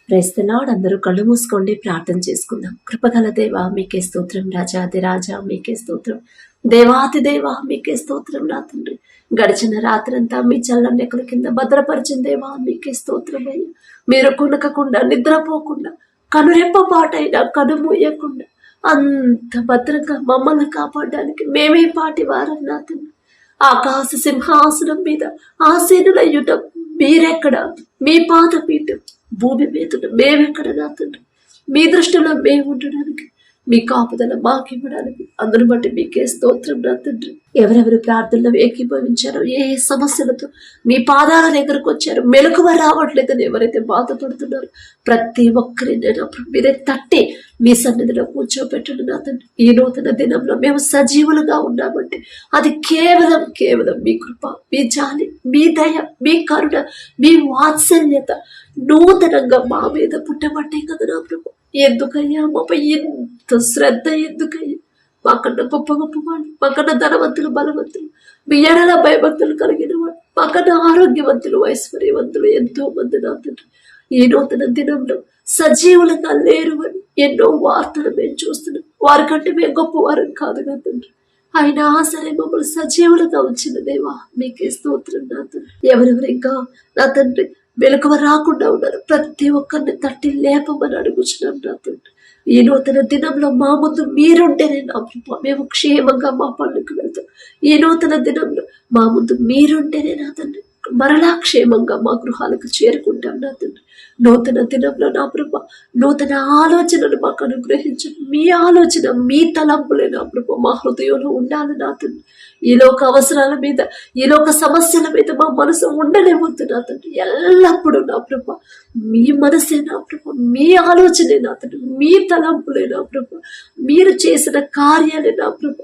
Praise the Lord అందరూ కళ్ళు మూసుకోండి, ప్రార్థన చేసుకుందాం. కృపగల దేవా మీకే స్తోత్రం, రాజాది రాజా మీకే స్తోత్రం, దేవాతి దేవా మీకే స్తోత్రం. నా తండ్రి, గడిచిన రాత్రంతా మీ చల్లని నెక్కల కింద భద్రపరిచిన దేవా మీకే స్తోత్రం అయ్యా. మీరు కునకకుండా, నిద్రపోకుండా, కనురెప్ప పాటైనా కనుమూయకుండా అంత భద్రంగా మమ్మల్ని కాపాడడానికి మేమే పాటి వారం. నా తండ్రి, ఆకాశ సింహాసనం మీద ఆసీనులయ్యుట మీరెక్కడ, మీ పాదపీఠం భూమి మీద మేమెక్కడ. నా తండ్రి, మీ దృష్టిలో మేము ఉండడానికి, మీ కాపుదల మాకివ్వడానికి, అందును బట్టి మీకే స్తోత్రం. నా తండ్రి, ఎవరెవరు ప్రార్థనలో ఏకీభవించారో, ఏ సమస్యలతో మీ పాదాల దగ్గరకు వచ్చారో, మెలకువ రావట్లేదని ఎవరైతే బాధపడుతున్నారో ప్రతి ఒక్కరిని మీరే తట్టి మీ సన్నిధిలో కూర్చోబెట్టండి. నా తండ్రి, ఈ నూతన దినంలో మేము సజీవులుగా ఉన్నామంటే అది కేవలం కేవలం మీ కృప, మీ జాలి, మీ దయ, మీ కరుణ, మీ వాత్సల్యత నూతనంగా మా మీద పుట్టబట్టే కదా నా ప్రభు. ఎందుకయ్యా మాపై ఇంత శ్రద్ధ? ఎందుకయ్యా? మాకన్నా గొప్ప గొప్ప వాళ్ళు, మాకన్నా ధనవంతులు, బలవంతులు, మీ ఎడల భయభక్తులు కలిగిన వాళ్ళు, మాకన్నా ఆరోగ్యవంతులు, ఐశ్వర్యవంతులు ఎంతో మంది. నా తండ్రి, ఈ నూతన దినంలో సజీవులుగా లేరు అని ఎన్నో వార్తలు మేము చూస్తున్నాం. వారికంటే మేము గొప్పవారం కాదు నా తండ్రి, అయినా సరే మమ్మల్ని సజీవులుగా ఉంచిన దేవా మీకే స్తోత్రం. నా తండ్రి, ఎవరెవరు ఇంకా నా తండ్రి వెలుకవ రాకుండా ఉన్నారు, ప్రతి ఒక్కరిని తట్టి లేపమని అడుగుచున్నాం. నా తండ్రి, ఈ నూతన దినంలో మా ముందు మీరుంటేనే నా ప్రభు మేము క్షేమంగా మా పనులకు వెళ్తాం. ఈ నూతన దినంలో మా ముందు మీరుంటేనే నా తండ్రి మరలా క్షేమంగా మా గృహాలకు చేరుకుంటాం. నా తండ్రి, నూతన దినంలో నా ప్రభు నూతన ఆలోచనలు మాకు అనుగ్రహించండి. మీ ఆలోచన, మీ తలంపులే నా ప్రభు మా హృదయంలో ఉండాలి. నా తండ్రి, ఈ లోక అవసరాల మీద, ఈ లోక సమస్యల మీద మా మనసు ఉండలేవద్దు. నా తండ్రి, ఎల్లప్పుడూ నా ప్రభు మీ మనసే నా ప్రభు, మీ ఆలోచనే నా తండ్రి, మీ తలంపులే నా ప్రభు, మీరు చేసిన కార్యాలే నా ప్రభు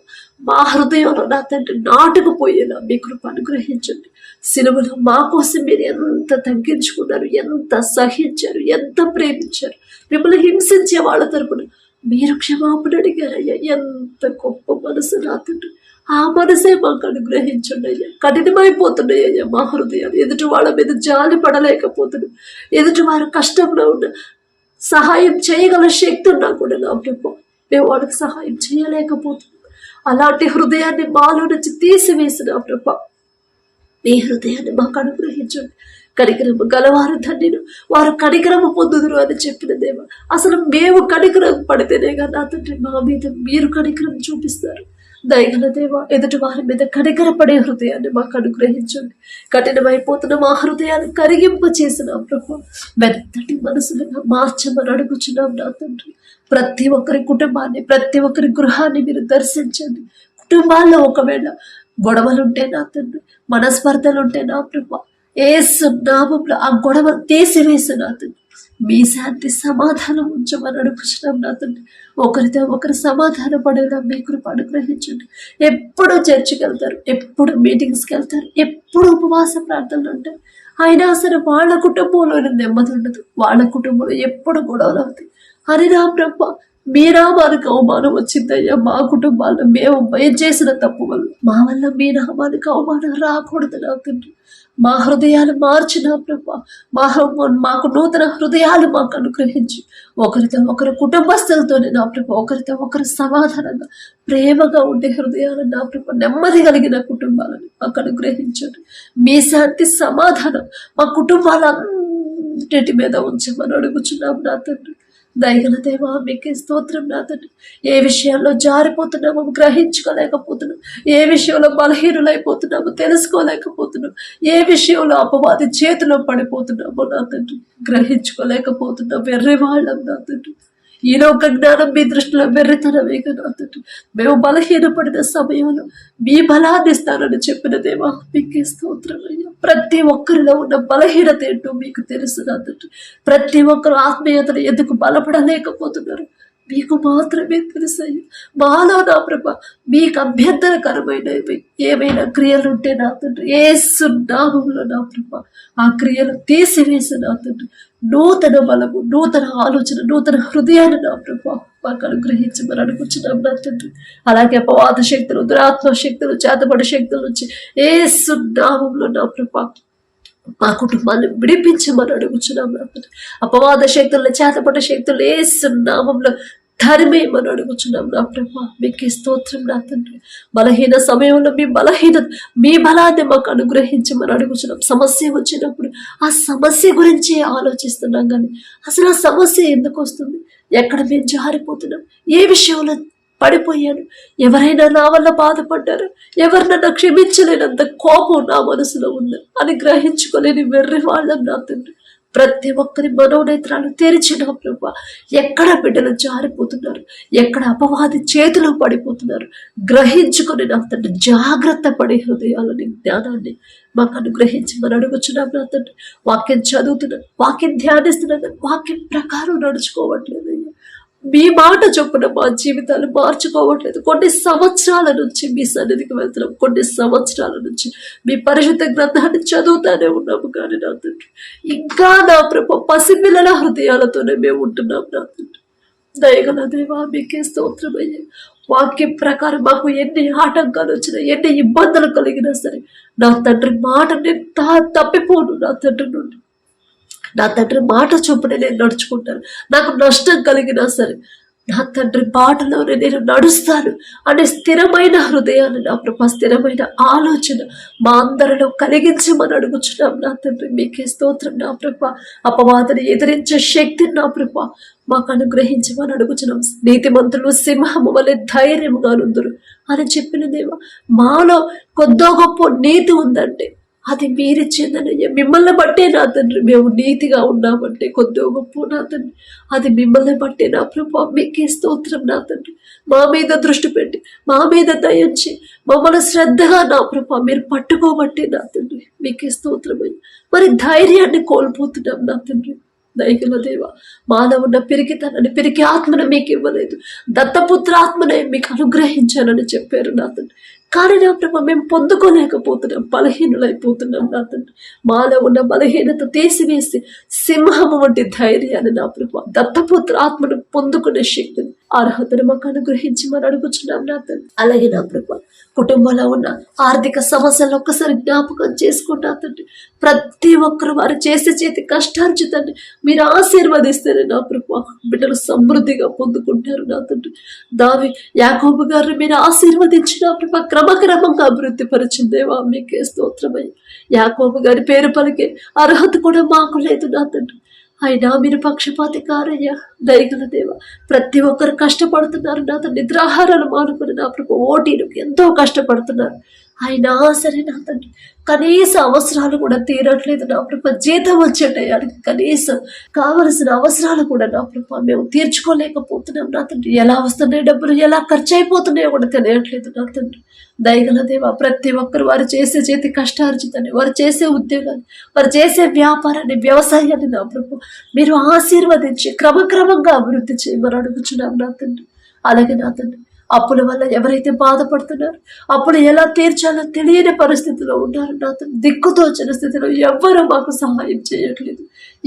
మా హృదయంలో నా తండ్రి నాటుకుపోయేలా మీ కృప అనుగ్రహించండి. సిలువలో మా కోసం మీరు ఎంత తగ్గించుకున్నారు, ఎంత సహించారు, ఎంత ప్రేమించారు. మిమ్మల్ని హింసించే వాళ్ళ తరపున మీరు క్షమాపణ అడిగారయ్యా. ఎంత గొప్ప మనసు నా తండ్రి, ఆ మనసే మాకు అనుగ్రహించండి అయ్యా. కఠినమైపోతున్నాయి అయ్యా మా హృదయాలు, ఎదుటి వాళ్ళ మీద జాలి పడలేకపోతున్నాం. ఎదుటి వారు కష్టంలో ఉన్న సహాయం చేయగల శక్తి ఉన్నా కూడా నా ప్రభు మేము వాళ్ళకి సహాయం చేయలేకపోతున్నాం. అలాంటి హృదయాన్ని మాలో నుంచి తీసివేసిన ప్రభు మీ హృదయాన్ని మాకు అనుగ్రహించండి. కనికరము గలవారు ధన్యులు, వారు కనికరము పొందుదురు అని చెప్పిన దేవా, అసలు మేము కనికరం పడితేనే కదా నా తండ్రి మా మీద మీరు కనికరం చూపిస్తారు. దయగల దేవ, ఎదుటి వారి మీద కనికరపడే హృదయాన్ని మాకు అనుగ్రహించండి. కఠినమైపోతున్న మా హృదయాన్ని కరిగింపు చేసిన ప్రభు మెత్తటి మనసులుగా మార్చమని అడుగుచున్నాం. నా తండ్రి, ప్రతి ఒక్కరి కుటుంబాన్ని, ప్రతి ఒక్కరి గృహాన్ని మీరు దర్శించండి. కుటుంబాల్లో ఒకవేళ గొడవలుంటే నా తండ్రి, మనస్పర్ధలుంటే నా ప్రభు యేసు నామములో ఆ గొడవ తీసివేసి నా తండ్రి మీ శాంతి సమాధానం ఉంచమని అడుగుచున్నాం. నా తండ్రి, ఒకరితో ఒకరు సమాధాన పడేలా మీ కృప అనుగ్రహించండి. ఎప్పుడు చర్చికి వెళ్తారు, ఎప్పుడు మీటింగ్స్కి వెళ్తారు, ఎప్పుడు ఉపవాస ప్రార్థనలు ఉంటారు, అయినా సరే వాళ్ళ కుటుంబంలో నెమ్మది ఉండదు, వాళ్ళ కుటుంబంలో ఎప్పుడు గొడవలు అవుతాయి. అని నా ప్రభు మీ నామానికి అవమానం వచ్చిందయ్యా. మా కుటుంబాల్లో మేము చేసిన తప్పు వల్ల మా వల్ల మీ నామానికి అవమానం రాకూడదు. నా తండ్రి, మా హృదయాలు మార్చిన ప్రభు మాకు నూతన హృదయాలు మాకు అనుగ్రహించి ఒకరితో ఒకరు కుటుంబస్తులతోనే నా ప్రభు ఒకరితో ఒకరు సమాధానంగా ప్రేమగా ఉండే హృదయాలు నా ప్రభు నెమ్మది కలిగిన కుటుంబాలను మాకు అనుగ్రహించండి. మీ శాంతి సమాధానం మా కుటుంబాలన్నిటి మీద ఉంచమని అడుగుచున్నాం. నా తండ్రి, దయగల దేవా మీకే స్తోత్రం. నా తండ్రి, ఏ విషయాల్లో జారిపోతున్నామో గ్రహించుకోలేకపోతున్నాం, ఏ విషయంలో బలహీనులైపోతున్నామో తెలుసుకోలేకపోతున్నాం, ఏ విషయంలో అపవాది చేతిలో పడిపోతున్నామో నా తండ్రి గ్రహించుకోలేకపోతున్నాం. వెర్రి వాళ్ళం నా తండ్రి, ఈ లోక జ్ఞానం మీ దృష్టిలో వెర్రితనమే కదా తండ్రి. మేము బలహీనపడిన సమయంలో మీ బలాన్ని ఇస్తానని చెప్పిన దేవా మీకే స్తోత్రం అయ్యా. ప్రతి ఒక్కరిలో ఉన్న బలహీనత ఏంటో మీకు తెలుసు నా తండ్రి. ప్రతి ఒక్కరు ఆత్మీయతను ఎందుకు బలపడలేకపోతున్నారు మీకు మాత్రమే తెలుసయ్యా. మాలో నా ప్రభ మీకు అభ్యంతరకరమైన ఏమైనా క్రియలుంటే నా తండ్రి యేసు నామములో నా ప్రభ ఆ క్రియలు తీసివేసి నా తండ్రి నూతన బలము, నూతన ఆలోచన, నూతన హృదయాన్ని నా ప్రభా మాకు అనుగ్రహించమని అనుకుంటున్నాం నా తండ్రి. అలాగే అపవాద శక్తులు, దురాత్మ శక్తులు, చేతబడి శక్తుల నుంచి యేసు నామములో నా ప్రభా మా కుటుంబాన్ని విడిపించమని అడుగుచున్నాం నా తండ్రి. అపవాద శక్తులను, చేతపడ్డ శక్తులు యేసు నామములో ధర్మేమని అడుగుచున్నాం నా ప్రభా. మీకే స్తోత్రం నా తండ్రి. బలహీన సమయంలో మీ బలాన్ని మాకు అనుగ్రహించమని అడుగుచున్నాం. సమస్య వచ్చినప్పుడు ఆ సమస్య గురించి ఆలోచిస్తున్నాం, కానీ అసలు ఆ సమస్య ఎందుకు వస్తుంది, ఎక్కడ మేము జారిపోతున్నాం, ఏ విషయంలో పడిపోయాను, ఎవరైనా నా వల్ల బాధపడ్డారు, ఎవరినైనా క్షమించలేనంత కోపం నా మనసులో ఉంది అని గ్రహించుకోలేని వెర్రి వాళ్ళం నా తండ్రి. ప్రతి ఒక్కరి మనోనేత్రాలు తెరిచిన ప్రభా, ఎక్కడ బిడ్డలు జారిపోతున్నారు, ఎక్కడ అపవాది చేతిలో పడిపోతున్నారు గ్రహించుకొని నా తండ్రి జాగ్రత్త పడే హృదయాలని, జ్ఞానాన్ని మాకు అనుగ్రహించమని అడుగుచున్నాం నా తండ్రి. వాక్యం చదువుతున్నాను, వాక్యం ధ్యానిస్తున్నాను, వాక్యం ప్రకారం నడుచుకోవట్లేదు. మీ మాట చొప్పున మా జీవితాలు మార్చుకోవట్లేదు. కొన్ని సంవత్సరాల నుంచి మీ సన్నిధికి వెళ్తున్నాం, కొన్ని సంవత్సరాల నుంచి మీ పరిశుద్ధ గ్రంథాన్ని చదువుతానే ఉన్నాము, కానీ నా తండ్రి ఇంకా నా ప్రభు పసిపిల్లల హృదయాలతోనే మేము ఉంటున్నాం నా తండ్రి. దయగల దేవా మీకే స్తోత్రమయ్యే. వాక్యం ప్రకారం మాకు ఎన్ని ఆటంకాలు వచ్చినా, ఎన్ని ఇబ్బందులు కలిగినా సరే నా తండ్రి మాట నేను తప్పిపోను నా తండ్రి నుండి. నా తండ్రి మాట చొప్పున నేను నడుచుకుంటాను. నాకు నష్టం కలిగినా సరే నా తండ్రి బాటలోనే నేను నడుస్తాను అనే స్థిరమైన హృదయాన్ని నా ప్రభా, స్థిరమైన ఆలోచన మా అందరిలో కలిగించమని అడుగుచున్నాం నా తండ్రి. మీకే స్తోత్రం నా ప్రభా. అపవాదిని ఎదిరించే శక్తిని నా ప్రభా మాకు అనుగ్రహించమని అడుగుచున్నాం. నీతిమంతులు సింహము వలె ధైర్యముగా నుందురు అని చెప్పిన దేవా, మాలో కొద్దో గొప్ప నీతి ఉందంటే అది మీరిచ్చిందనయ్యా. మిమ్మల్ని బట్టే నా తండ్రి మేము నీతిగా ఉన్నామంటే కొద్దో గొప్ప నా తండ్రి అది మిమ్మల్ని బట్టే నా ప్రభా. మీకే స్తోత్రం నా తండ్రి. మా మీద దృష్టి పెట్టి, మా మీద దయించి, మమ్మల్ని శ్రద్ధగా నా ప్రభా మీరు పట్టుకోబట్టే నా తండ్రి. మీకే స్తోత్రమయ్యా. మరి ధైర్యాన్ని కోల్పోతున్నాం నా తండ్రి. దయగల దేవ, మానవున్న పిరికి ఆత్మను మీకు ఇవ్వలేదు, దత్తపుత్ర ఆత్మనే మీకు అనుగ్రహించానని చెప్పారు నా తండ్రి. కానీ నా ప్రభా మేము పొందుకోలేకపోతున్నాం, బలహీనులైపోతున్నాం నా తండ్రి. మాలో ఉన్న బలహీనత తీసివేసి సింహము వంటి ధైర్యాన్ని నా ప్రభా, దత్తపుత్ర ఆత్మను పొందుకునే శక్తిని, అర్హతను మాకు అనుగ్రహించమని అడుగుచున్నాం నా తండ్రి. అలాగే నా ప్రభా కుటుంబంలో ఉన్న ఆర్థిక సమస్యలు ఒక్కసారి జ్ఞాపకం చేసుకుంటా తండ్రి. ప్రతి ఒక్కరు వారు చేతి కష్టార్జితాన్ని మీరు ఆశీర్వదిస్తేనే నా ప్రభా బిడ్డలు సమృద్ధిగా పొందుకుంటారు నా తండ్రి. యాకోబు గారిని మీరు ఆశీర్వదించిన ప్రభా క్రమక్రమంగా అభివృద్ధి పరిచిందేవా. మీకే స్తోత్రమయ్య. యాకోబు గారి పేరు పలికే అర్హత కూడా మాకు లేదు నా తండ్రి. అయినా మీరు పక్షపాతి కారయ్యా. దయగల దేవ, ప్రతి ఒక్కరు కష్టపడుతున్నారు నా తండ్రి. నిద్రాహారాలు మానుకుని నా ప్రభు ఓటీలకు ఎంతో కష్టపడుతున్నారు. అయినా సరే నా తండ్రి కనీస అవసరాలు కూడా తీరట్లేదు నా ప్రభు. జీతం వచ్చే టయానికి కనీసం కావలసిన అవసరాలు కూడా నా ప్రభు మేము తీర్చుకోలేకపోతున్నాం నా తండ్రి. ఎలా వస్తున్నాయి డబ్బులు, ఎలా ఖర్చు అయిపోతున్నాయో కూడా తెలియట్లేదు నా తండ్రి. దయగల దేవ, ప్రతి ఒక్కరు వారు చేతి కష్టార్జితాన్ని, వారు చేసే ఉద్యోగాన్ని, వారు చేసే వ్యాపారాన్ని, వ్యవసాయాన్ని నా ప్రభు మీరు ఆశీర్వదించి క్రమక్రమంగా అభివృద్ధి చేయమని అడుగుచున్నాం నా తండ్రి. అలాగే నా తండ్రి అప్పుల వల్ల ఎవరైతే బాధపడుతున్నారు, అప్పులు ఎలా తీర్చాలో తెలియని పరిస్థితిలో ఉన్నారు నా తండ్రి. దిక్కుతోచిన స్థితిలో ఎవ్వరూ మాకు సహాయం చేయట్లేదు.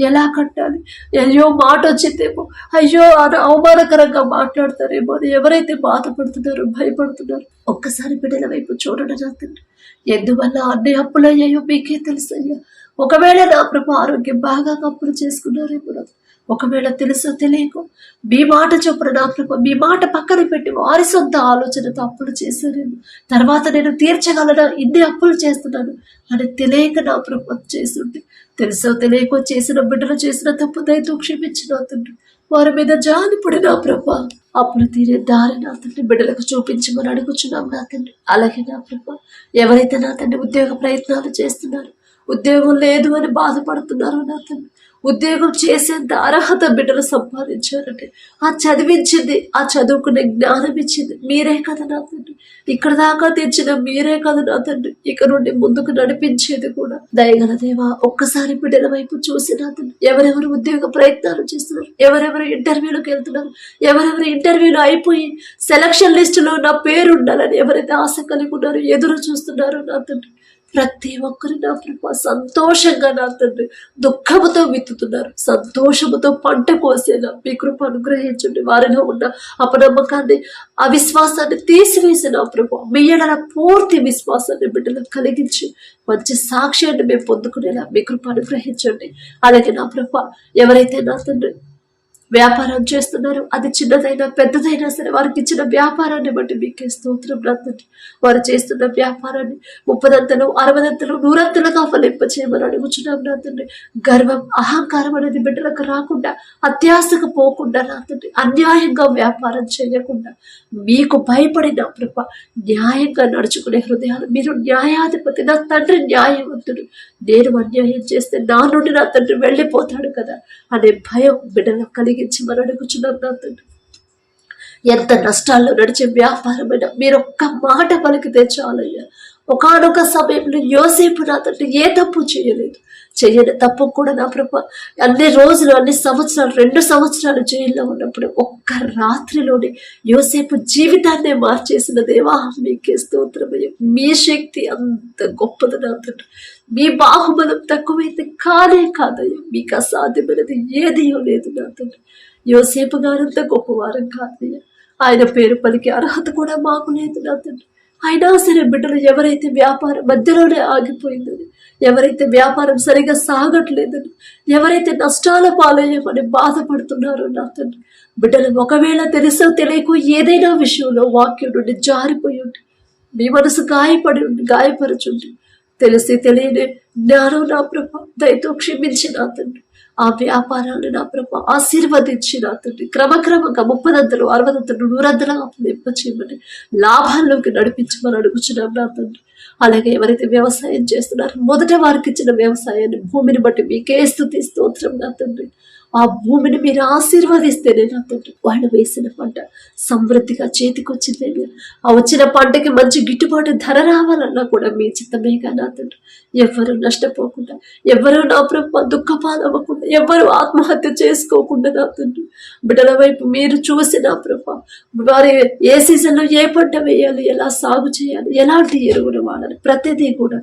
ఎలా కట్టాలి, అయ్యో మాట వచ్చిందేమో, అయ్యో అవమానకరంగా మాట్లాడతారేమో అని ఎవరైతే బాధపడుతున్నారో, భయపడుతున్నారు, ఒక్కసారి బిడ్డల వైపు చూడండి నా తండ్రి. ఎందువల్ల అన్ని అప్పులు అయ్యాయో మీకే తెలుసయ్యా. ఒకవేళ నా ప్రభు ఆరోగ్యం బాగా అప్పులు చేసుకున్నారేమో, ఒకవేళ తెలుసో తెలియకో మీ మాట చొప్పున నా ప్రభు మీ మాట పక్కన పెట్టి వారి సొంత ఆలోచనతో అప్పులు చేశారేమో, తర్వాత నేను తీర్చగలనా, ఇన్ని అప్పులు చేస్తున్నాను అని తెలియక నా ప్రభు చేస్తుంటే, తెలుసో తెలియకో చేసిన బిడ్డలు చేసిన తప్పు దయతో క్షమించిన తండ్రి. వారి మీద జాలిపడి నా ప్రభు అప్పులు తీరే దారి నా తండ్రి బిడ్డలకు చూపించమని అడుగుచున్నాం నా తండ్రి. అలాగే నా ప్రభు ఎవరైతే నా తండ్రి ఉద్యోగ ప్రయత్నాలు చేస్తున్నారు, ఉద్యోగం లేదు అని బాధపడుతున్నారు నా తండ్రి, ఉద్యోగం చేసేంత అర్హత బిడ్డలు సంపాదించారంటే ఆ చదివించింది, ఆ చదువుకునే జ్ఞానం ఇచ్చింది మీరే కదా నా తండ్రి. ఇక్కడ దాకా తెచ్చిన మీరే కదా నా తండ్రి. ఇక నుండి ముందుకు నడిపించేది కూడా. దయగల దేవా, ఒక్కసారి బిడ్డల వైపు చూసి నా తండ్రి ఎవరెవరు ఉద్యోగ ప్రయత్నాలు చేస్తున్నారు, ఎవరెవరు ఇంటర్వ్యూలకు వెళ్తున్నారు, ఎవరెవరు ఇంటర్వ్యూలు అయిపోయి సెలక్షన్ లిస్టులో నా పేరు ఉండాలని ఎవరైతే ఆశ కలిగి ఉన్నారో, ఎదురు చూస్తున్నారో నా తండ్రి ప్రతి ఒక్కరు నా ప్రభా సంతోషంగా నా తండ్రి దుఃఖముతో విత్తుతున్నారు, సంతోషముతో పంట కోసేలా మీ కృప అనుగ్రహించండి. వారిలో ఉన్న అపనమ్మకాన్ని, అవిశ్వాసాన్ని తీసివేసిన ప్రభా మీ ఎడల పూర్తి విశ్వాసాన్ని బిడ్డలకు కలిగించి మంచి సాక్ష్యాన్ని మేము పొందుకునేలా మీ కృప అనుగ్రహించండి. అలాగే నా ప్రభా ఎవరైతే నా తండ్రి వ్యాపారం చేస్తున్నారు, అది చిన్నదైనా పెద్దదైనా సరే వారికి ఇచ్చిన వ్యాపారాన్ని బట్టి మీకే స్తోత్రం తండ్రి. వారు చేస్తున్న వ్యాపారాన్ని 30 60 100 ఫలింపచేయమని అడుగుచున్నాం నా తండ్రి. గర్వం అహంకారం అనేది బిడ్డలకు రాకుండా, అత్యాశకు పోకుండా నా తండ్రి, అన్యాయంగా వ్యాపారం చేయకుండా మీకు భయపడిన ప్రభ న్యాయంగా నడుచుకునే హృదయాలు, మీరు న్యాయాధిపతి, నా తండ్రి న్యాయవంతుడు, నేను అన్యాయం చేస్తే నా నుండి నా తండ్రి వెళ్ళిపోతాడు కదా అనే భయం బిడ్డలకు కలిగించి మనం అడుగుచున్నాం నా తండ్రి. ఎంత నష్టాల్లో నడిచే వ్యాపారమైనా మీరు ఒక్క మాట పలికితే చాలయ్యా. ఒకానొక సమయంలో యోసేపు నా తండ్రి ఏ తప్పు చేయలేదు, చెయ్యని తప్పు కూడా నా ప్రభ అన్ని రోజులు, అన్ని సంవత్సరాలు, 2 సంవత్సరాలు జైల్లో ఉన్నప్పుడు ఒక్క రాత్రిలోనే యోసేపు జీవితాన్నే మార్చేసిన దేవా మీకే స్తోత్రమయ్య. మీ శక్తి అంత గొప్పది నా తండ్రి. మీ బాహుబలం తక్కువైతే కానే కాదయ్యా. మీకు అసాధ్యమైనది ఏదియో లేదు నా తండ్రి. యోసేపు గారంత గొప్పవారం కాదయ్యా. ఆయన పేరు పలికే అర్హత కూడా మాకు లేదు నా తండ్రి. అయినా సరే బిడ్డలు ఎవరైతే వ్యాపారం మధ్యలోనే ఆగిపోయిందని, ఎవరైతే వ్యాపారం సరిగా సాగట్లేదని, ఎవరైతే నష్టాల పాలయ్యమని బాధపడుతున్నారో నా తండ్రి, బిడ్డలు ఒకవేళ తెలుసో తెలియకో ఏదైనా విషయంలో వాక్యం నుండి జారిపోయి ఉండి మీ మనసు గాయపరచుండి తెలిసి తెలియని జ్ఞానం నా ప్రభ దయతో క్షమించి నా తండ్రి. ఆ వ్యాపారాన్ని నా ప్రభ ఆశీర్వదించి నా తండ్రి క్రమక్రమంగా 30 60 100 చేయమని లాభాల్లోకి నడిపించమని అడుగుచున్నాం నా తండ్రి. అలాగే ఎవరైతే వ్యవసాయం చేస్తున్నారో మొదట వారికి ఇచ్చిన వ్యవసాయాన్ని, భూమిని బట్టి మీకే స్తుతి స్తోత్రం నా తండ్రి. ఆ భూమిని మీరు ఆశీర్వదిస్తేనే నా తండ్రి వాళ్ళు వేసిన పంట సమృద్ధిగా చేతికొచ్చిందే. ఆ వచ్చిన పంటకి మంచి గిట్టుబాటు ధర రావాలన్నా కూడా మీ చిత్తమేగా నా తండ్రి. ఎవరు నష్టపోకుండా, ఎవరు నా ప్రభు దుఃఖపాలవ్వకుండా, ఎవరు ఆత్మహత్య చేసుకోకుండా నా తండ్రి బిడ్డల వైపు మీరు చూసి నా ప్రభు వారి ఏ సీజన్లో ఏ పంట వేయాలి, ఎలా సాగు చేయాలి, ఎలాంటి ఎరువులు వాడాలి, ప్రతిదీ కూడా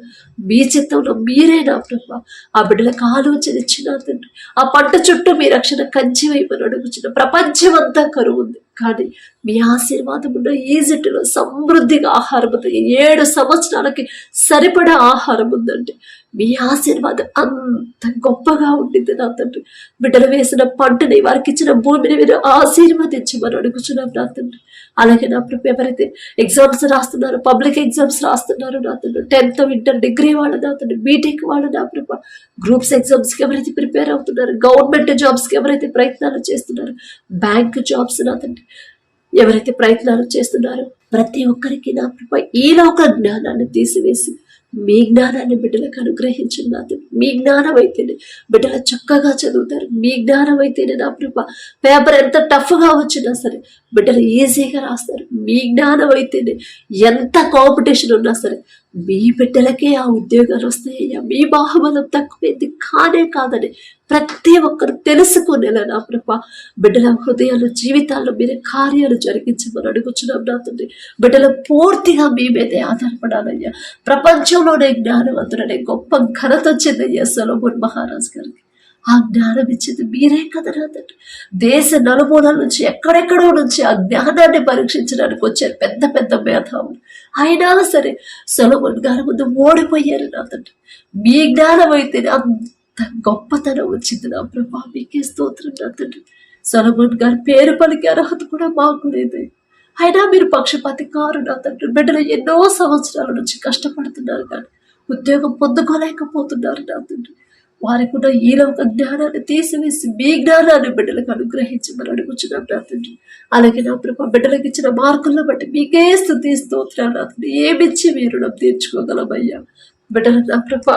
మీ చిత్తంలో మీరే నా ప్రభు ఆ బిడ్డలకు ఆలోచన ఇచ్చిన తండ్రి. ఆ పంట చుట్టూ మీ రక్షణ కంచి వైపు అడుగుచిన ప్రపంచం అంతా కరువు ఉంది, కానీ మీ ఆశీర్వాదం ఉన్న ఈజిప్టులో సమృద్ధిగా ఆహారం ఉంది. 7 సంవత్సరాలకి సరిపడా ఆహారం ఉందండి. మీ ఆశీర్వాదం అంత గొప్పగా ఉండింది నా తండ్రి. బిడ్డలు వేసిన పంటని, వారికి ఇచ్చిన భూమిని మీరు ఆశీర్వదించమని అడుగుచున్నాం నా తండ్రి. అలాగే నా ప్రభు ఎవరైతే ఎగ్జామ్స్ రాస్తున్నారు, పబ్లిక్ ఎగ్జామ్స్ రాస్తున్నారు నా తండ్రి, 10th ఇంటర్ డిగ్రీ వాళ్ళు నా తండ్రి, బీటెక్ వాళ్ళు నా ప్రభు, గ్రూప్స్ ఎగ్జామ్స్కి ఎవరైతే ప్రిపేర్ అవుతున్నారు, గవర్నమెంట్ జాబ్స్కి ఎవరైతే ప్రయత్నాలు చేస్తున్నారు, బ్యాంక్ జాబ్స్ నా తండ్రి ఎవరైతే ప్రయత్నాలు చేస్తున్నారో ప్రతి ఒక్కరికి నా ప్రభు ఈ లోక జ్ఞానాన్ని తీసివేసి మీ జ్ఞానాన్ని బిడ్డలకు అనుగ్రహించిన నా తండ్రి. మీ జ్ఞానం అయితేనే బిడ్డలు చక్కగా చదువుతారు. మీ జ్ఞానం అయితేనే నా ప్రభు పేపర్ ఎంత టఫ్గా వచ్చినా సరే బిడ్డలు ఈజీగా రాస్తారు. మీ జ్ఞానం అయితేనే ఎంత కాంపిటీషన్ ఉన్నా సరే మీ బిడ్డలకే ఆ ఉద్యోగాలు వస్తాయ్యా. మీ బాహుబలం తక్కువైంది కానే కాదని ప్రతి ఒక్కరు తెలుసుకునేలా నా ప్రభ బిడ్డల హృదయాలు, జీవితాల్లో మీరే కార్యాలు జరిగించమని అడుగుచున్నాం నా తండ్రి. బిడ్డలు పూర్తిగా మీ మీదే ఆధారపడాలయ్యా. ప్రపంచంలోనే జ్ఞానవంతుడనే గొప్ప ఘనత వచ్చిందయ్యా సొలొమోన్ మహారాజు గారికి. ఆ జ్ఞానం ఇచ్చింది మీరే కదా నా తండ్రి. దేశ నలుమూలల నుంచి, ఎక్కడెక్కడో నుంచి ఆ జ్ఞానాన్ని పరీక్షించడానికి వచ్చారు పెద్ద పెద్ద మేధావులు. అయినా సరే సొలొమోన్ గారి ముందు ఓడిపోయారు నా తండ్రి. మీ జ్ఞానం అయితే అంత గొప్పతనం వచ్చింది నా ప్రభా మీకే స్తోత్రం నా తండ్రి. సొలొమోన్ గారి పేరు పలికే అర్హత కూడా మాకు లేదు. అయినా మీరు పక్షపాతి కారు నా తండ్రి. బిడ్డలు ఎన్నో సంవత్సరాల నుంచి కష్టపడుతున్నారు కానీ ఉద్యోగం పొందుకోలేకపోతున్నారు నా తండ్రి. వారికి కూడా ఈలో ఒక జ్ఞానాన్ని తీసివేసి మీ జ్ఞానాన్ని బిడ్డలకు అనుగ్రహించమని అడుగుచున్నాం నా తండ్రి. అలాగే నా ప్రభా బిడ్డలకు ఇచ్చిన మార్కులను బట్టి మీకే స్తుతి స్తోత్రాలు నా తండ్రి. ఏమిచ్చి మీరు రుణం తీర్చుకోగలమయ్యా. బిడ్డలు నా ప్రభా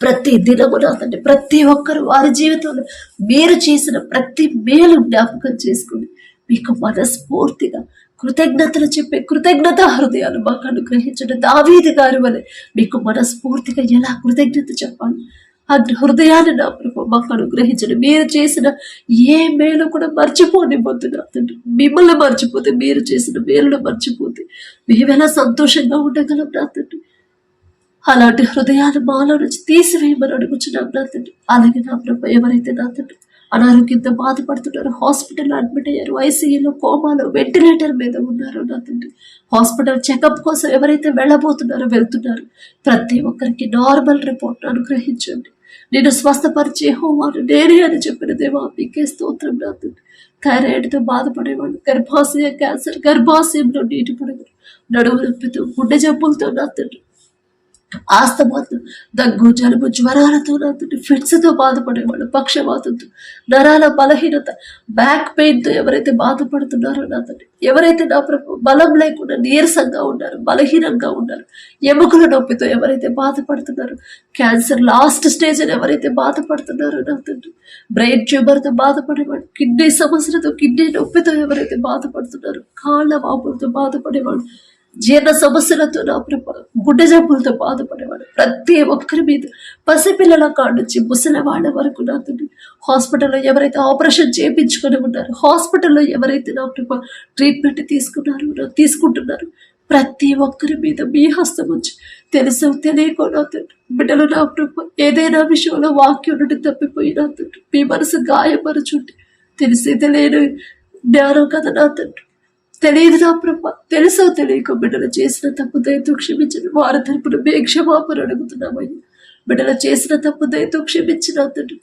ప్రతి దినము నా తండ్రి ప్రతి ఒక్కరు వారి జీవితంలో మీరు చేసిన ప్రతి మేలు జ్ఞాపకం చేసుకుని మీకు మనస్ఫూర్తిగా కృతజ్ఞతలు చెప్పే కృతజ్ఞత హృదయాలు మాకు అనుగ్రహించండి. దావీదు గారి వలె మీకు మనస్ఫూర్తిగా ఎలా కృతజ్ఞత చెప్పాలి ఆ హృదయాన్ని నా ప్రభు మాకు అనుగ్రహించండి. మీరు చేసిన ఏ మేలు కూడా మర్చిపోనివ్వద్దు నా తండ్రి. మిమ్మల్ని మర్చిపోతే, మీరు చేసిన మేలును మర్చిపోతే మేమెలా సంతోషంగా ఉండగలం నా తండ్రి. అలాంటి హృదయాలు మాలో నుంచి తీసివేయమని అడుగుచున్నాం నా తండ్రి. అలాగే నా ప్రభు, ఎవరైతే నా తండ్రి అనారోగ్యంతో బాధపడుతున్నారు, హాస్పిటల్లో అడ్మిట్ అయ్యారు, ఐసీయూలో, కోమాలో, వెంటిలేటర్ మీద ఉన్నారు నా తండ్రి, హాస్పిటల్ చెకప్ కోసం ఎవరైతే వెళ్ళబోతున్నారో వెళ్తున్నారు, ప్రతి ఒక్కరికి నార్మల్ రిపోర్ట్ అనుగ్రహించండి. నేను స్వస్థపరిచే హోమాను నేనే అని చెప్పిన దేవా మీకే స్తోత్రం నా తండ్రి. థైరాయిడ్తో బాధపడేవాళ్ళు, గర్భాశయ క్యాన్సర్, గర్భాశయంలో నీటి పొడుగులు, నడుము నొప్పితో, గుండె జబ్బులతో నా తండ్రి, ఆస్తమాతో, దగ్గు, జలుబు, జ్వరాలతో నా తండ్రి, ఫిట్స్తో బాధపడేవాళ్ళు, పక్షవాతంతో, నరాల బలహీనత, బ్యాక్ పెయిన్తో ఎవరైతే బాధపడుతున్నారో నా తండ్రి, ఎవరైతే నా ప్రభు బలం లేకుండా నీరసంగా ఉన్నారు, బలహీనంగా ఉన్నారు, ఎముకల నొప్పితో ఎవరైతే బాధపడుతున్నారో, క్యాన్సర్ లాస్ట్ స్టేజ్ అని ఎవరైతే బాధపడుతున్నారో నా తండ్రి, బ్రెయిన్ ట్యూమర్తో బాధపడేవాడు, కిడ్నీ సమస్యలతో, కిడ్నీ నొప్పితో ఎవరైతే బాధపడుతున్నారో, కాళ్ళ వాపులతో బాధపడేవాడు, జీర్ణ సమస్యలతో నా ప్రభు, గుండె జబ్బులతో బాధపడేవాడు, ప్రతి ఒక్కరి మీద, పసిపిల్లల కాడ నుంచి ముసలి వాళ్ళ వరకు నా తండ్రి, హాస్పిటల్లో ఎవరైతే ఆపరేషన్ చేయించుకొని ఉన్నారు, హాస్పిటల్లో ఎవరైతే నా ప్రభు ట్రీట్మెంట్ తీసుకుంటున్నారు, ప్రతి ఒక్కరి మీద మీ హస్తం వచ్చి తెలుసు తెలియకో నా తండ్రి, బిడ్డలు నా ప్రభు ఏదైనా విషయంలో వాక్యం నుండి తప్పిపోయి నా తండ్రి, మీ మనసు గాయపరచుంటే తెలిసి తెలియని జ్ఞానం కదా నా తండ్రి, తెలియదు నా ప్రభ, తెలుసో తెలియక బిడ్డలు చేసిన తప్పు దయతో క్షమించిన వారి తరపున మీ క్షమాపణ అడుగుతున్నామయ్యా. బిడ్డలు చేసిన తప్పు దయతో క్షమించిన తండ్రి,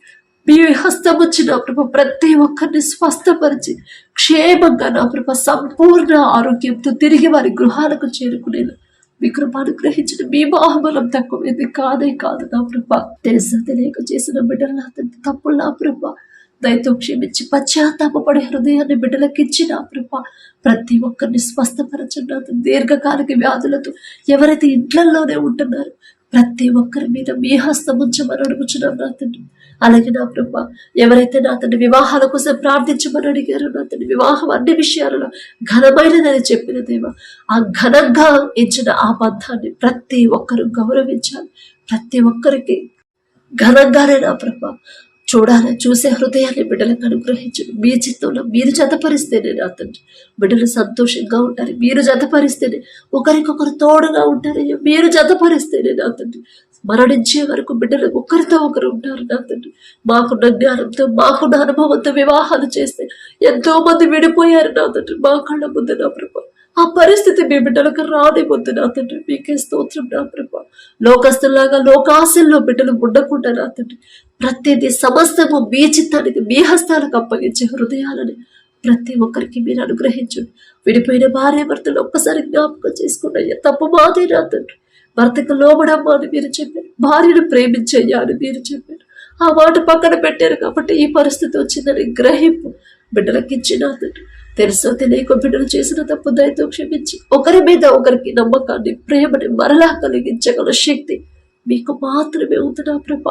మీ హస్తం వచ్చి నా ప్రభ ప్రతి ఒక్కరిని స్వస్థపరిచి క్షేమంగా నా ప్రభ సంపూర్ణ ఆరోగ్యంతో తిరిగి వారి గృహాలకు చేరుకునేలా మీ కృప అనుగ్రహించిన మీ బాహబలం తక్కువైంది కాదే కాదు నా ప్రభ. తెలుసో తెలియక చేసిన బిడ్డలు నా తండ్రి తప్పులు నా ప్రభ దయతో క్షమించి పశ్చాత్తాపడే హృదయాన్ని బిడ్డలకు ఇచ్చిన ప్రభ ప్రతి ఒక్కరిని స్వస్థపరచండి. దీర్ఘకాలిక వ్యాధులతో ఎవరైతే ఇంట్లలోనే ఉంటున్నారో ప్రతి ఒక్కరి మీద మీ హస్తం ఉంచమని అడుగుచున్నాం నా తండ్రి. అలాగే నా ప్రభ ఎవరైతే నా తండ్రి వివాహాల కోసం ప్రార్థించమని అడిగారో నా తండ్రి, వివాహం అన్ని విషయాలలో ఘనమైనదని చెప్పిన దేవా, ఆ ఘనంగా ఇచ్చిన ఆ బంధాన్ని ప్రతి ఒక్కరు గౌరవించాలి. ప్రతి ఒక్కరికి ఘనంగానే నా ప్రభ చూసే హృదయాన్ని బిడ్డలకు అనుగ్రహించండి. మీ చిత్తంలో మీరు జతపరిస్తేనే నా తండ్రి బిడ్డలు సంతోషంగా ఉంటారు. మీరు జతపరిస్తేనే ఒకరికొకరు తోడుగా ఉంటారు. మీరు జతపరిస్తేనే నా తండ్రి మరణించే వరకు బిడ్డలు ఒకరితో ఒకరు ఉంటారు నా తండ్రి. మాకున్న జ్ఞానంతో, మాకున్న అనుభవంతో వివాహాలు చేస్తే ఎంతో మంది విడిపోయారు నా తండ్రి. మా కళ్ళ ముందు నా ప్రభ ఆ పరిస్థితి మీ బిడ్డలకు రానివద్దు నా తండ్రి. మీకే స్తోత్రం నా ప్రభ. లోకస్తులాగా లోకాశల్లో బిడ్డలు ఉండకుండా నా తండ్రి ప్రతిదీ సమస్తము మీ చిత్తానికి, మీ హస్తాలకు అప్పగించే హృదయాలని ప్రతి ఒక్కరికి మీరు అనుగ్రహించండి. విడిపోయిన భార్య భర్తలు ఒక్కసారి జ్ఞాపకం చేసుకున్నాయ్యా. తప్పు మాదే నా తండ్రి. భర్తకు లోబడమ్మా అని మీరు చెప్పారు, భార్యను ప్రేమించయ్యా అని మీరు చెప్పారు. ఆ మాట పక్కన పెట్టారు కాబట్టి ఈ పరిస్థితి వచ్చిందని గ్రహింపు బిడ్డలకి ఇచ్చిన తండ్రి. తెలుసో తెలియక బిడ్డలు చేసిన తప్పు దయతో క్షమించి ఒకరి మీద ఒకరికి నమ్మకాన్ని, ప్రేమని మరలా కలిగించగల శక్తి మీకు మాత్రమే ఉంటున్నా ప్రభ.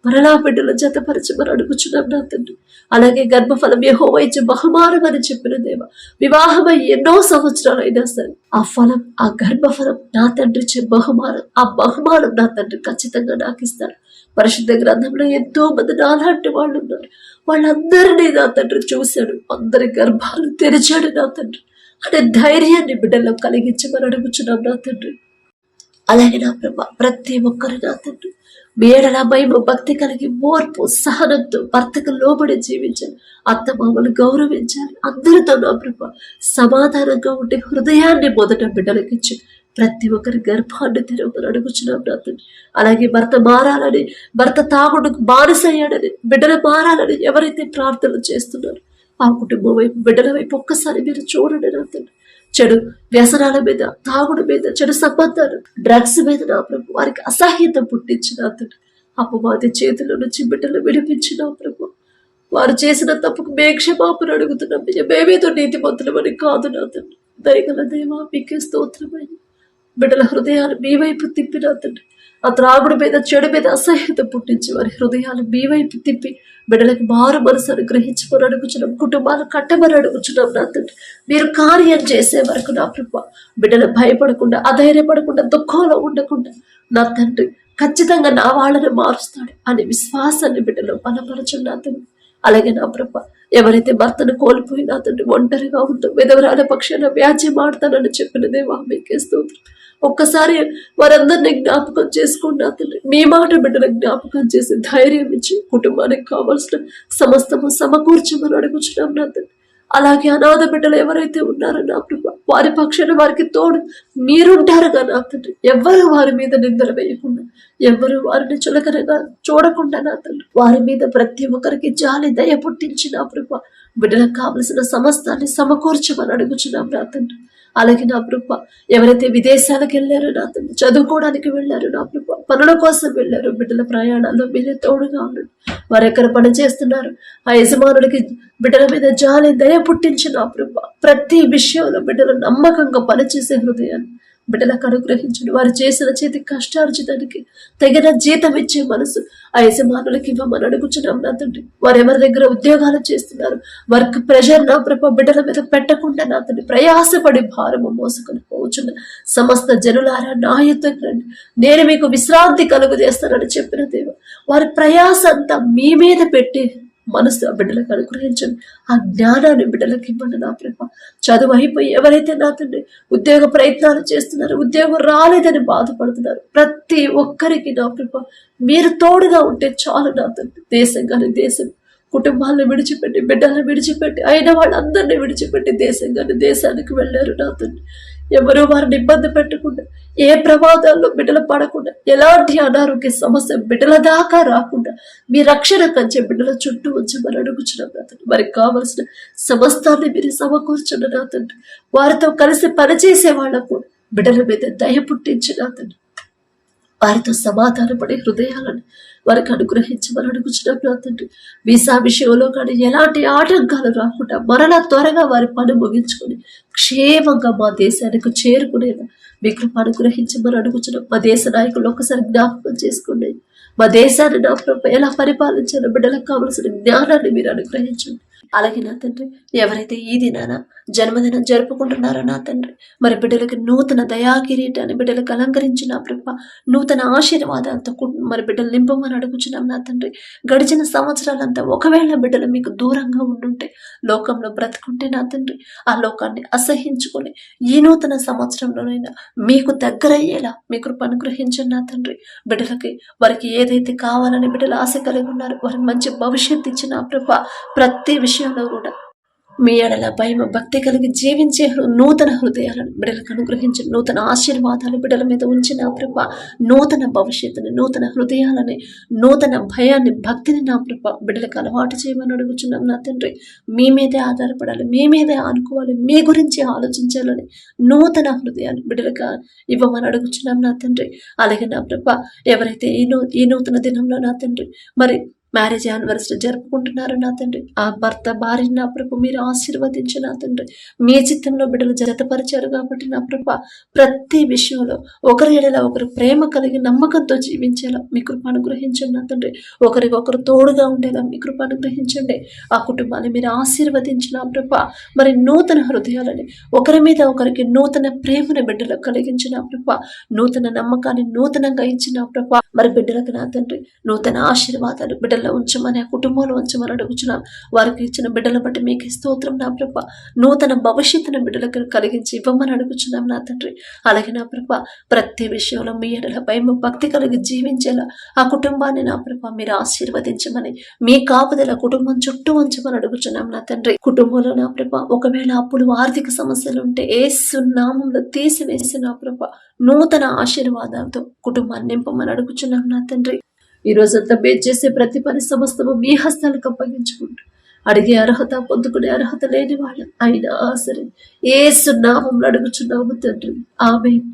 మరలా బిడ్డలు జతపరచమని అడుగుచున్నాం నా తండ్రి. అలాగే గర్భఫలం యెహోవా ఇచ్చే బహుమానం అని చెప్పిన దేవ, వివాహమై ఎన్నో సంవత్సరాలైనా సరే ఆ ఫలం, ఆ గర్భఫలం నా తండ్రి ఇచ్చే బహుమానం, ఆ బహుమానం నా తండ్రి ఖచ్చితంగా నాకు ఇస్తాడు. పరిశుద్ధ గ్రంథంలో ఎంతో మంది నాలాంటి వాళ్ళు ఉన్నారు. వాళ్ళందరినీ నా తండ్రి చూశాడు, అందరి గర్భాలు తెరిచాడు నా తండ్రి అనే ధైర్యాన్ని బిడ్డల్లో కలిగించమని అడుగుచున్నాం నా తండ్రి. అలాగే నా ప్రభ ప్రతి ఒక్కరు నా తండ్రి మేడల భయము భక్తి కలిగి మోర్పు సహనంతో భర్తకు లోబడి జీవించాలి. అత్తమామలు గౌరవించాలి. అందరితో నా ప్రభ సమాధానంగా ఉండే హృదయాన్ని మొదట బిడ్డలకిచ్చి ప్రతి ఒక్కరి గర్భాన్ని తెరవమని అడుగుచున్నాం నా తండ్రి. అలాగే భర్త మారాలని, భర్త తాగుడుకు బానిసయ్యాడని, బిడ్డలు మారాలని ఎవరైతే ప్రార్థనలు చేస్తున్నారో ఆ కుటుంబం వైపు, బిడ్డల వైపు ఒక్కసారి మీరు చూడండి నా తండ్రి. చెడు వ్యసనాల మీద, తాగుడు మీద, చెడు సంబంధాలు, డ్రగ్స్ మీద నా ప్రభు వారికి అసహ్యత పుట్టించిన తండ్రి. అపవాది చేతుల నుంచి బిడ్డలు విడిపించిన ప్రభు. వారు చేసిన తప్పుకు మే క్షమాపణ అడుగుతున్నాం. మేమేదో నీతిమంతులమని కాదు నా తండ్రి. దయగల దేవా మీకే స్తోత్రమయ్య. బిడ్డల హృదయాలు మీ వైపు తిప్పిన తండ్రి. ఆ త్రాగుడు మీద, చెడు మీద అసహ్యత పుట్టించి వారి హృదయాలు మీ వైపు తిప్పి బిడ్డలకు మారు మనసు అనుగ్రహించుకొని అడుగుచున్నాం. కుటుంబాలు కట్టమని అడుగుచున్నాం నా తండ్రి. మీరు కార్యం చేసే వరకు నా ప్రభ బిడ్డలు భయపడకుండా, అధైర్యపడకుండా, దుఃఖంలో ఉండకుండా నా తండ్రి ఖచ్చితంగా నా వాళ్ళని మారుస్తాడు అనే విశ్వాసాన్ని బిడ్డలో బలపరచున్నా తండ్రి. అలాగే నా ప్రభ ఎవరైతే భర్తను కోల్పోయినా తండ్రి ఒంటరిగా ఉంటూ విధవరాల పక్షాన వ్యాజ్యం ఆడతానని చెప్పిన దేవా మీకే స్తోత్రం. ఒక్కసారి వారందరినీ జ్ఞాపకం చేసుకోండి నా తండ్రి. మీ మాట బిడ్డలకు జ్ఞాపకం చేసి ధైర్యం ఇచ్చి కుటుంబానికి కావాల్సిన సమస్తము సమకూర్చమని అడుగుచున్నాం నా తండ్రి. అలాగే అనాథ బిడ్డలు ఎవరైతే ఉన్నారో నా ప్రభా, వారి పక్షాన వారికి తోడు మీరుంటారుగా నా తండ్రి. ఎవ్వరు వారి మీద నిందలు వేయకుండా, ఎవ్వరు వారిని చులకనగా చూడకుండా నా తండ్రి, వారి మీద ప్రతి ఒక్కరికి జాలి దయ పుట్టించి నా ప్రభా బిడ్డలకు కావలసిన సమస్తాన్ని సమకూర్చమని అడుగుచున్నాం నా తండ్రి. అలాగే నా ప్రభా, ఎవరైతే విదేశాలకు వెళ్ళారో నా తండ్రి, చదువుకోవడానికి వెళ్ళారు నా ప్రభా, పనుల కోసం వెళ్ళారు, బిడ్డల ప్రయాణాల్లో మీరే తోడుగా ఉండండి. వారు ఎక్కడ పని చేస్తున్నారు, ఆ యజమానుడికి బిడ్డల మీద జాలి దయ పుట్టించి నా ప్రభా ప్రతి విషయంలో బిడ్డలు నమ్మకంగా పనిచేసే హృదయాన్ని బిడ్డలకు అనుగ్రహించండి. వారు చేసిన చేతి కష్టార్జితానికి తగిన జీతం ఇచ్చే మనసు ఆ యజమానులకి ఇవ్వమని అడుగుచున్నాం నా తండ్రి. వారు ఎవరి దగ్గర ఉద్యోగాలు చేస్తున్నారు, వర్క్ ప్రెషర్ నా ప్రభా బిడ్డల మీద పెట్టకుండా నా తండ్రి, ప్రయాసపడి భారము మోసుకొని పోచున్న సమస్త జనులారా నా యుద్ధకు రండి, నేను మీకు విశ్రాంతి కలుగు చేస్తానని చెప్పిన దేవ, వారి ప్రయాస అంతా మీ మీద పెట్టి మనసు ఆ బిడ్డలకు అనుగ్రహించండి. ఆ జ్ఞానాన్ని బిడ్డలకు ఇవ్వండి నా ప్రభా. చదువు అయిపోయి ఎవరైతే నా తండ్రి ఉద్యోగ ప్రయత్నాలు చేస్తున్నారు, ఉద్యోగం రాలేదని బాధపడుతున్నారు, ప్రతి ఒక్కరికి నా ప్రభా మీరు తోడుగా ఉంటే చాలు నా తండ్రి. దేశం కానీ దేశం, కుటుంబాలను విడిచిపెట్టి, బిడ్డలను విడిచిపెట్టి, అయిన వాళ్ళందరినీ విడిచిపెట్టి దేశం కానీ దేశానికి వెళ్ళారు నా తండ్రి. ఎవరు వారిని ఇబ్బంది పెట్టకుండా, ఏ ప్రమాదాల్లో బిడ్డలు పడకుండా, ఎలాంటి అనారోగ్య సమస్య బిడ్డల దాకా రాకుండా మీ రక్షణ కంచే బిడ్డల చుట్టూ ఉంచమని అడుగుచున్నాం నా తండ్రి. వారికి కావలసిన సమస్తాన్ని మీరు సమకూర్చున్న నా తండ్రి. వారితో కలిసి పనిచేసే వాళ్ళకు బిడ్డల మీద దయ పుట్టించిన నా తండ్రి. వారితో సమాధానపడే హృదయాలను వారికి అనుగ్రహించమని అడుగుచున్నాం నా తండ్రి. వీసా విషయంలో కానీ ఎలాంటి ఆటంకాలు రాకుండా మరలా త్వరగా వారి పని ముగించుకొని క్షేమంగా మా దేశానికి చేరుకునేలా మీ కృప అనుగ్రహించమని అడుగుచున్నాం. మా దేశ నాయకులు ఒక్కసారి జ్ఞాపకం చేసుకోండి. మా దేశాన్ని నా ప్రభు ఎలా పరిపాలించాలో బిడ్డలకు కావలసిన జ్ఞానాన్ని మీరు అనుగ్రహించండి. అలాగే నా తండ్రి, ఎవరైతే ఈ దినాన జన్మదినం జరుపుకుంటున్నారో నా తండ్రి, మరి బిడ్డలకి నూతన దయా కిరీటాన్ని బిడ్డలకు అలంకరించిన ప్రభ, నూతన ఆశీర్వాదాలతో మరి బిడ్డలు నింపమని అడుగుచున్నాం నా తండ్రి. గడిచిన సంవత్సరాలంతా ఒకవేళ బిడ్డలు మీకు దూరంగా ఉండుంటే, లోకంలో బ్రతుకుంటే నా తండ్రి, ఆ లోకాన్ని అసహించుకొని ఈ నూతన సంవత్సరంలోనైనా మీకు దగ్గరయ్యేలా మీ కృప అనుగ్రహించండి నా తండ్రి. బిడ్డలకి వారికి ఏదైతే కావాలని బిడ్డలు ఆశ కలిగి ఉన్నారు, వారికి మంచి భవిష్యత్తు ఇచ్చిన ప్రభ, ప్రతి విషయంలో కూడా మీ ఎడల భయం భక్తి కలిగి జీవించే నూతన హృదయాలను బిడ్డలకు అనుగ్రహించి, నూతన ఆశీర్వాదాలు బిడ్డల మీద ఉంచిన ప్రభ, నూతన భవిష్యత్తుని, నూతన హృదయాలని, నూతన భయాన్ని, భక్తిని నా ప్రభ బిడ్డలకు అలవాటు చేయమని అడుగుచున్నాం నా తండ్రి. మీ మీదే ఆధారపడాలి, మీ మీదే ఆనుకోవాలి, మీ గురించి ఆలోచించాలని నూతన హృదయాన్ని బిడ్డలకు ఇవ్వమని అడుగుచున్నాం నా తండ్రి. అలాగే నా ప్రభ, ఎవరైతే ఈ నూతన దినంలో నా తండ్రి మరి మ్యారేజ్ యానివర్సరీ జరుపుకుంటున్నారు నా తండ్రి, ఆ భర్త భార్య నా ప్రభు మీరు ఆశీర్వదించి నా తండ్రి, మీ చిత్తంలో బిడ్డలు జతపరిచారు కాబట్టి నా ప్రభ ప్రతి విషయంలో ఒకరి ఎడల ఒకరు ప్రేమ కలిగి నమ్మకంతో జీవించేలా మీ కృప అనుగ్రహించండి నా తండ్రి. ఒకరికొకరు తోడుగా ఉండేలా మీ కృప అనుగ్రహించండి. ఆ కుటుంబాన్ని మీరు ఆశీర్వదించిన ప్రభ, మరి నూతన హృదయాలని, ఒకరి మీద ఒకరికి నూతన ప్రేమను బిడ్డలకు కలిగించిన ప్రభ, నూతన నమ్మకాన్ని నూతనంగా ఇచ్చిన ప్రభ, మరి బిడ్డలకు నా తండ్రి నూతన ఆశీర్వాదాలు బిడ్డలు ఉంచమని, ఆ కుటుంబంలో ఉంచమని అడుగుచున్నాం. వారికి ఇచ్చిన బిడ్డల బట్టి మీకు స్తోత్రం నా ప్రభ. నూతన భవిష్యత్తును బిడ్డలకు కలిగించి ఇవ్వమని అడుగుచున్నాం నా తండ్రి. అలాగే నా ప్రభ ప్రతి విషయంలో మీ ఎడల భయం భక్తి కలిగి జీవించేలా ఆ కుటుంబాన్ని నా ప్రభ మీరు ఆశీర్వదించమని, మీ కాపుదల కుటుంబం చుట్టూ ఉంచమని అడుగుచున్నాం నా తండ్రి. కుటుంబంలో నా ప్రభ ఒకవేళ అప్పులు ఆర్థిక సమస్యలు ఉంటే యేసు నామములో తీసివేసి నా ప్రభ నూతన ఆశీర్వాదాలతో కుటుంబాన్ని నింపమని అడుగుచున్నాం నా తండ్రి. ఈ రోజంతా మేము చేసే ప్రతి పని సమస్తము మీ హస్తాలకు అప్పగించుకుంటూ, అడిగే అర్హత పొందుకునే అర్హత లేని వాళ్ళం అయినా సరే యేసు నామములో అడుగుచున్నాము తండ్రి. ఆమేన్.